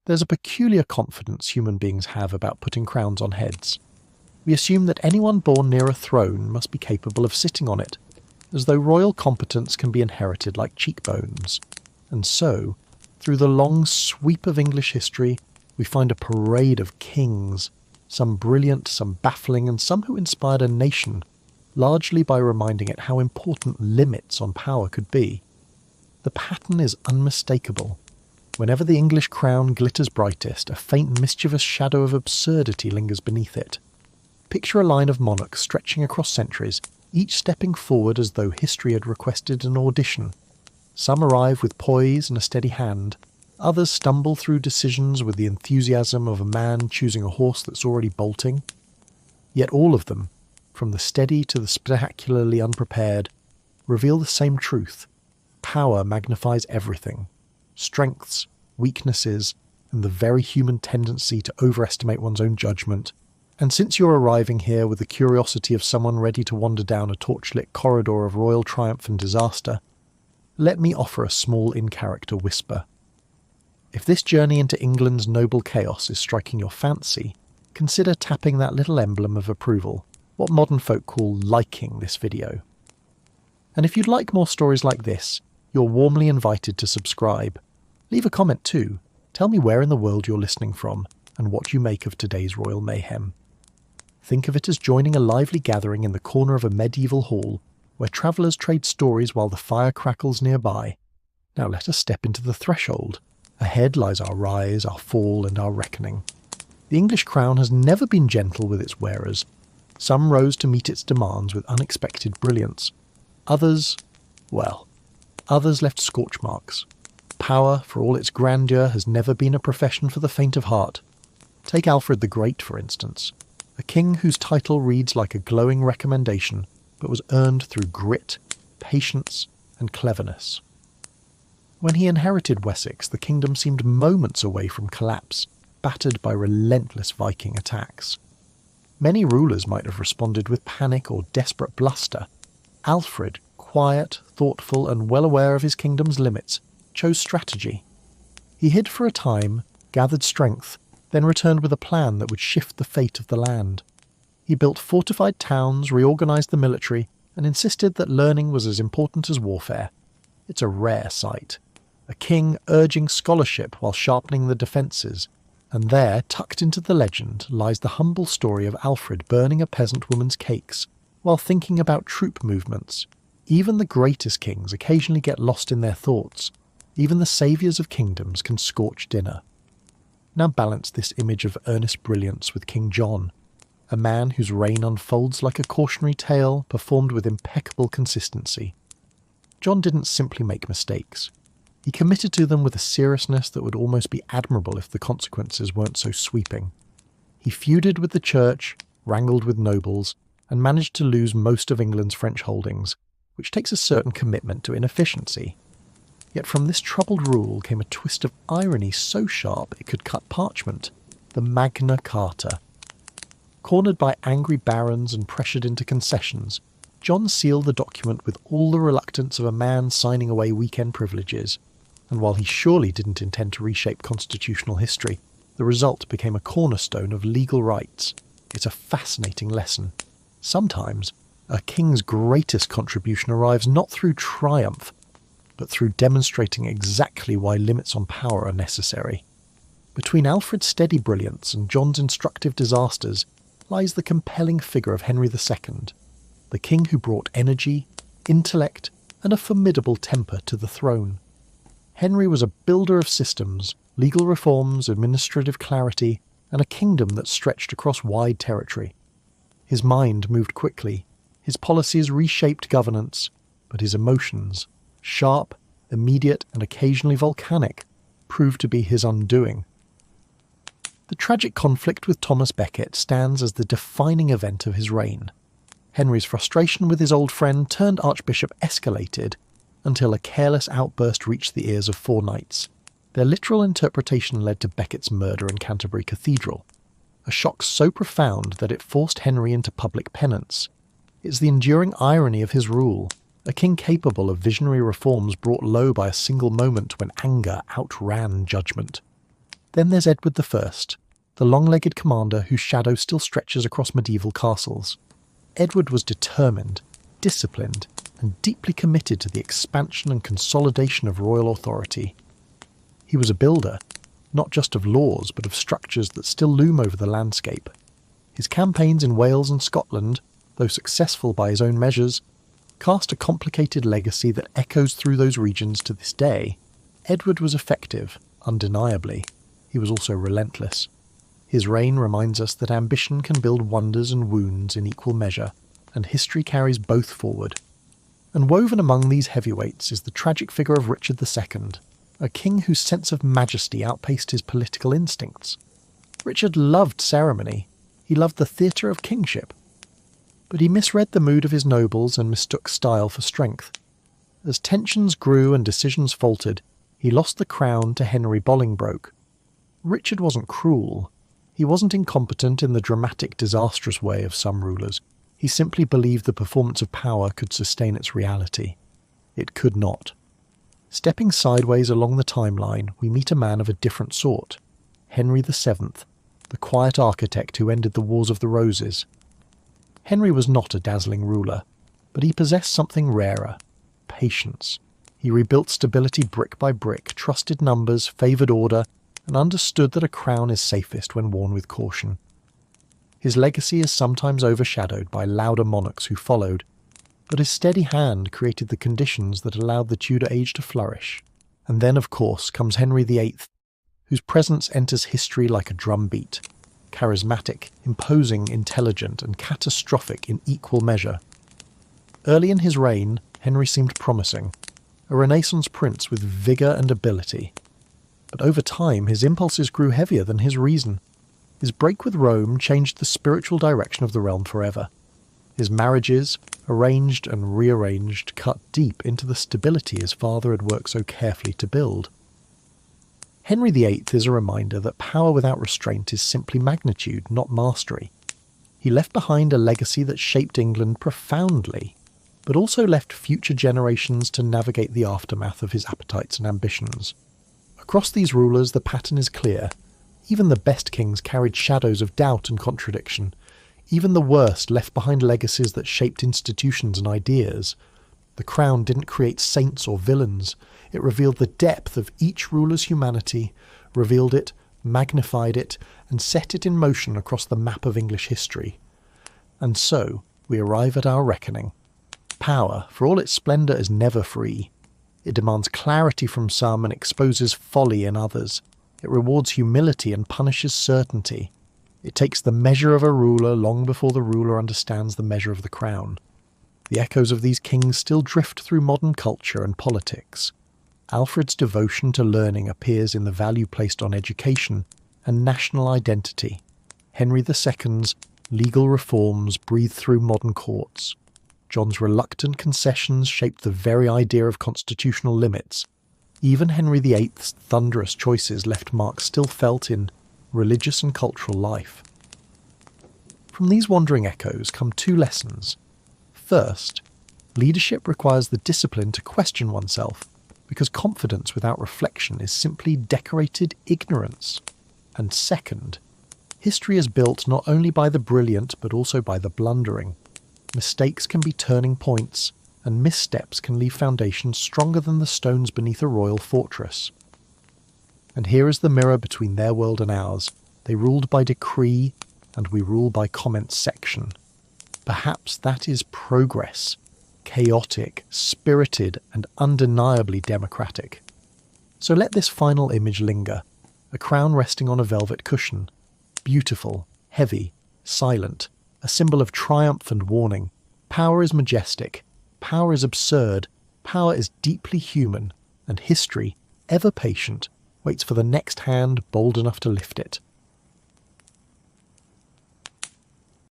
There's a peculiar confidence human beings have about putting crowns on heads. We assume that anyone born near a throne must be capable of sitting on it, as though royal competence can be inherited like cheekbones. And so, through the long sweep of English history, we find a parade of kings, some brilliant, some baffling, and some who inspired a nation, largely by reminding it how important limits on power could be. The pattern is unmistakable. Whenever the English crown glitters brightest, a faint mischievous shadow of absurdity lingers beneath it. Picture a line of monarchs stretching across centuries, each stepping forward as though history had requested an audition. Some arrive with poise and a steady hand, others stumble through decisions with the enthusiasm of a man choosing a horse that's already bolting. Yet all of them, from the steady to the spectacularly unprepared, reveal the same truth. Power magnifies everything. Strengths, weaknesses, and the very human tendency to overestimate one's own judgment. And since you're arriving here with the curiosity of someone ready to wander down a torchlit corridor of royal triumph and disaster, let me offer a small in-character whisper. If this journey into England's noble chaos is striking your fancy, consider tapping that little emblem of approval, what modern folk call liking this video. And if you'd like more stories like this, you're warmly invited to subscribe. Leave a comment too. Tell me where in the world you're listening from and what you make of today's royal mayhem. Think of it as joining a lively gathering in the corner of a medieval hall where travellers trade stories while the fire crackles nearby. Now let us step into the threshold. Ahead lies our rise, our fall, and our reckoning. The English crown has never been gentle with its wearers. Some rose to meet its demands with unexpected brilliance. Others left scorch marks. Power, for all its grandeur, has never been a profession for the faint of heart. Take Alfred the Great, for instance, a king whose title reads like a glowing recommendation, but was earned through grit, patience, and cleverness. When he inherited Wessex, the kingdom seemed moments away from collapse, battered by relentless Viking attacks. Many rulers might have responded with panic or desperate bluster. Alfred, quiet, thoughtful, and well aware of his kingdom's limits, chose strategy. He hid for a time, gathered strength, then returned with a plan that would shift the fate of the land. He built fortified towns, reorganised the military, and insisted that learning was as important as warfare. It's a rare sight. A king urging scholarship while sharpening the defences, and there, tucked into the legend, lies the humble story of Alfred burning a peasant woman's cakes, while thinking about troop movements. Even the greatest kings occasionally get lost in their thoughts. Even the saviours of kingdoms can scorch dinner. Now balance this image of earnest brilliance with King John, a man whose reign unfolds like a cautionary tale performed with impeccable consistency. John didn't simply make mistakes. He committed to them with a seriousness that would almost be admirable if the consequences weren't so sweeping. He feuded with the church, wrangled with nobles, and managed to lose most of England's French holdings, which takes a certain commitment to inefficiency. Yet from this troubled rule came a twist of irony so sharp it could cut parchment, the Magna Carta. Cornered by angry barons and pressured into concessions, John sealed the document with all the reluctance of a man signing away weekend privileges. And while he surely didn't intend to reshape constitutional history, the result became a cornerstone of legal rights. It's a fascinating lesson. Sometimes, a king's greatest contribution arrives not through triumph, but through demonstrating exactly why limits on power are necessary. Between Alfred's steady brilliance and John's instructive disasters lies the compelling figure of Henry II, the king who brought energy, intellect, and a formidable temper to the throne. Henry was a builder of systems, legal reforms, administrative clarity, and a kingdom that stretched across wide territory. His mind moved quickly, his policies reshaped governance, but his emotions, sharp, immediate, and occasionally volcanic, proved to be his undoing. The tragic conflict with Thomas Becket stands as the defining event of his reign. Henry's frustration with his old friend turned Archbishop escalated until a careless outburst reached the ears of four knights. Their literal interpretation led to Becket's murder in Canterbury Cathedral, a shock so profound that it forced Henry into public penance. It's the enduring irony of his rule, a king capable of visionary reforms brought low by a single moment when anger outran judgment. Then there's Edward I, the long-legged commander whose shadow still stretches across medieval castles. Edward was determined, disciplined, and deeply committed to the expansion and consolidation of royal authority. He was a builder, not just of laws but of structures that still loom over the landscape. His campaigns in Wales and Scotland, though successful by his own measures, cast a complicated legacy that echoes through those regions to this day. Edward was effective, undeniably. He was also relentless. His reign reminds us that ambition can build wonders and wounds in equal measure, and history carries both forward. And woven among these heavyweights is the tragic figure of Richard II, a king whose sense of majesty outpaced his political instincts. Richard loved ceremony. He loved the theatre of kingship. But he misread the mood of his nobles and mistook style for strength. As tensions grew and decisions faltered, he lost the crown to Henry Bolingbroke. Richard wasn't cruel. He wasn't incompetent in the dramatic, disastrous way of some rulers. He simply believed the performance of power could sustain its reality. It could not. Stepping sideways along the timeline, we meet a man of a different sort. Henry VII, the quiet architect who ended the Wars of the Roses. Henry was not a dazzling ruler, but he possessed something rarer: patience. He rebuilt stability brick by brick, trusted numbers, favoured order, and understood that a crown is safest when worn with caution. His legacy is sometimes overshadowed by louder monarchs who followed, but his steady hand created the conditions that allowed the Tudor age to flourish. And then, of course, comes Henry VIII, whose presence enters history like a drumbeat. Charismatic, imposing, intelligent, and catastrophic in equal measure. Early in his reign, Henry seemed promising, a Renaissance prince with vigour and ability. But over time, his impulses grew heavier than his reason. His break with Rome changed the spiritual direction of the realm forever. His marriages, arranged and rearranged, cut deep into the stability his father had worked so carefully to build. Henry VIII is a reminder that power without restraint is simply magnitude, not mastery. He left behind a legacy that shaped England profoundly, but also left future generations to navigate the aftermath of his appetites and ambitions. Across these rulers, the pattern is clear. Even the best kings carried shadows of doubt and contradiction. Even the worst left behind legacies that shaped institutions and ideas. The crown didn't create saints or villains. It revealed the depth of each ruler's humanity, revealed it, magnified it, and set it in motion across the map of English history. And so, we arrive at our reckoning. Power, for all its splendour, is never free. It demands clarity from some and exposes folly in others. It rewards humility and punishes certainty. It takes the measure of a ruler long before the ruler understands the measure of the crown. The echoes of these kings still drift through modern culture and politics. Alfred's devotion to learning appears in the value placed on education and national identity. Henry II's legal reforms breathe through modern courts. John's reluctant concessions shaped the very idea of constitutional limits. Even Henry VIII's thunderous choices left marks still felt in religious and cultural life. From these wandering echoes come two lessons. First, leadership requires the discipline to question oneself, because confidence without reflection is simply decorated ignorance. And second, history is built not only by the brilliant but also by the blundering. Mistakes can be turning points, and missteps can leave foundations stronger than the stones beneath a royal fortress. And here is the mirror between their world and ours. They ruled by decree, and we rule by comment section. Perhaps that is progress, chaotic, spirited, and undeniably democratic. So let this final image linger, a crown resting on a velvet cushion, beautiful, heavy, silent, a symbol of triumph and warning. Power is majestic. Power is absurd, power is deeply human, and history, ever patient, waits for the next hand bold enough to lift it.